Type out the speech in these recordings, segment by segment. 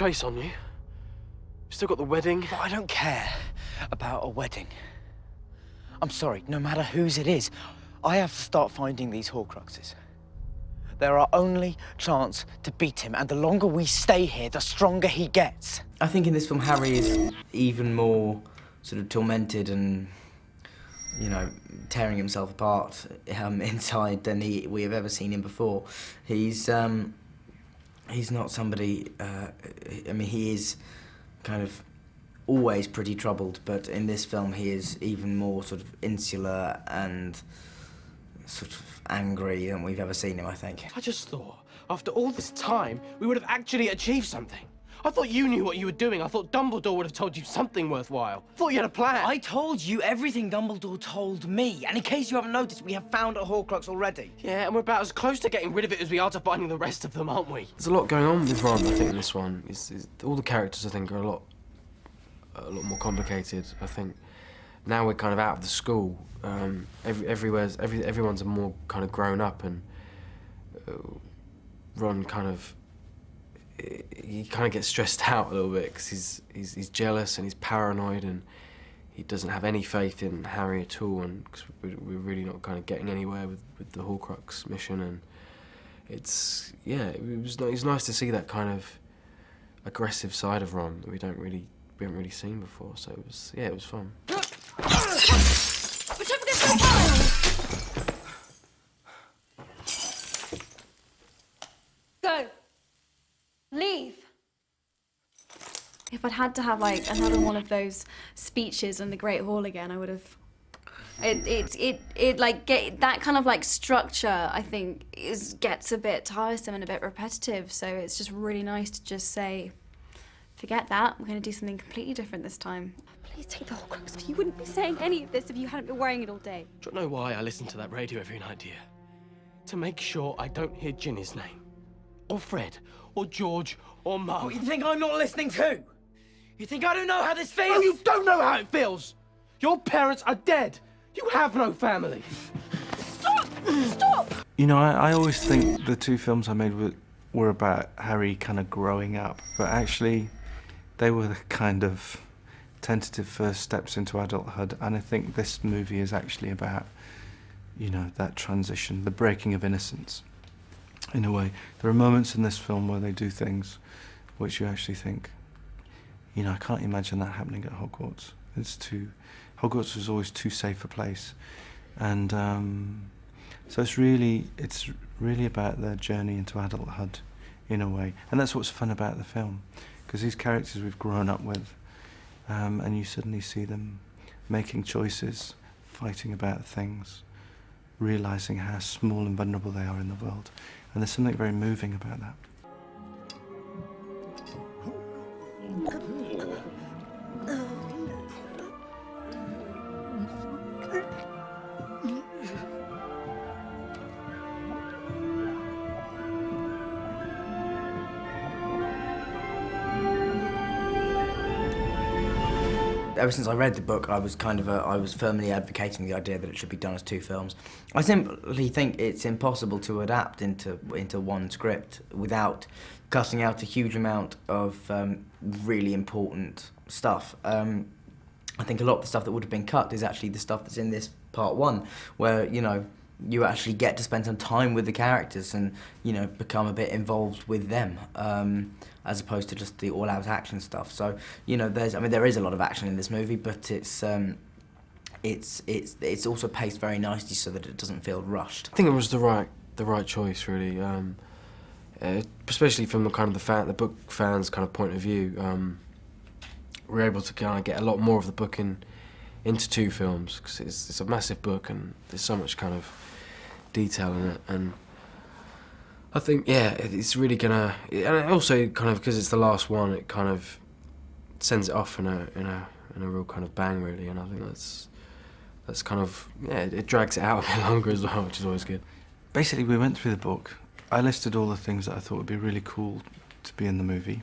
chase on you. You've still got the wedding. But I don't care about a wedding. I'm sorry, no matter whose it is, I have to start finding these Horcruxes. They're our only chance to beat him, and the longer we stay here, the stronger he gets. I think in this film, Harry is even more sort of tormented and, you know, tearing himself apart inside than we have ever seen him before. He's not somebody, I mean, he is kind of always pretty troubled, but in this film he is even more sort of insular and sort of angry than we've ever seen him, I think. I just thought, after all this time, we would have actually achieved something. I thought you knew what you were doing. I thought Dumbledore would have told you something worthwhile. I thought you had a plan. I told you everything Dumbledore told me, and in case you haven't noticed, we have found a Horcrux already. Yeah, and we're about as close to getting rid of it as we are to finding the rest of them, aren't we? There's a lot going on with Ron, I think, in this one. All the characters, I think, are a lot more complicated. I think now we're kind of out of the school. Everyone's more kind of grown up, and Ron kind of gets stressed out a little bit because he's jealous and he's paranoid, and he doesn't have any faith in Harry at all, and cause we're really not kind of getting anywhere with the Horcrux mission. And it's nice to see that kind of aggressive side of Ron that we haven't really seen before. So it was fun. Go. Leave. If I'd had to have like another one of those speeches in the Great Hall again, I would have. It like get that kind of like structure. I think gets a bit tiresome and a bit repetitive. So it's just really nice to just say, forget that. We're going to do something completely different this time. Please take the Horcrux. You wouldn't be saying any of this if you hadn't been wearing it all day. Do you know why I listen to that radio every night, dear? To make sure I don't hear Ginny's name, or Fred, or George, or Mum. What, you think I'm not listening too? You think I don't know how this feels? No, you don't know how it feels! Your parents are dead! You have no family! Stop! Stop! You know, I always think the two films I made were about Harry kind of growing up, but actually they were the kind of tentative first steps into adulthood, and I think this movie is actually about, you know, that transition, the breaking of innocence. In a way, there are moments in this film where they do things which you actually think, you know, I can't imagine that happening at Hogwarts. Hogwarts was always too safe a place, and so it's really about their journey into adulthood, in a way, and that's what's fun about the film, because these characters we've grown up with, and you suddenly see them making choices, fighting about things, realising how small and vulnerable they are in the world. And there's something very moving about that. Ever since I read the book, I was firmly advocating the idea that it should be done as two films. I simply think it's impossible to adapt into one script without cutting out a huge amount of really important stuff. I think a lot of the stuff that would have been cut is actually the stuff that's in this part one, where, you know, you actually get to spend some time with the characters and, you know, become a bit involved with them, as opposed to just the all-out action stuff. So, you know, there is a lot of action in this movie, but it's also paced very nicely so that it doesn't feel rushed. I think it was the right choice, really, especially from the book fans' kind of point of view. We're able to kind of get a lot more of the book into two films, because it's a massive book and there's so much kind of detail in it, and I think, yeah, it's really gonna, and also kind of because it's the last one, it kind of sends it off in a real kind of bang, really, and I think that's kind of, yeah, it drags it out a bit longer as well, which is always good. Basically, we went through the book. I listed all the things that I thought would be really cool to be in the movie.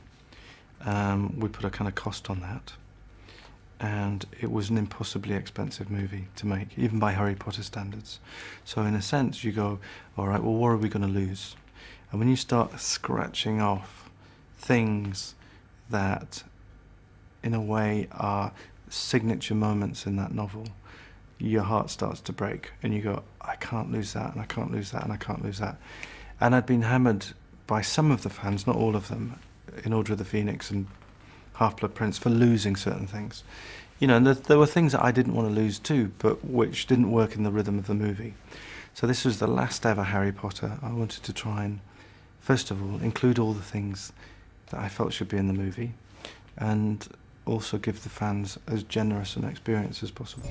We put a kind of cost on that, and it was an impossibly expensive movie to make, even by Harry Potter standards. So in a sense, you go, all right, well, what are we going to lose? And when you start scratching off things that, in a way, are signature moments in that novel, your heart starts to break and you go, I can't lose that, and I can't lose that, and I can't lose that. And I'd been hammered by some of the fans, not all of them, in Order of the Phoenix and Half-Blood Prince, for losing certain things. You know, and there were things that I didn't want to lose too, but which didn't work in the rhythm of the movie. So this was the last ever Harry Potter. I wanted to try and, first of all, include all the things that I felt should be in the movie, and also give the fans as generous an experience as possible.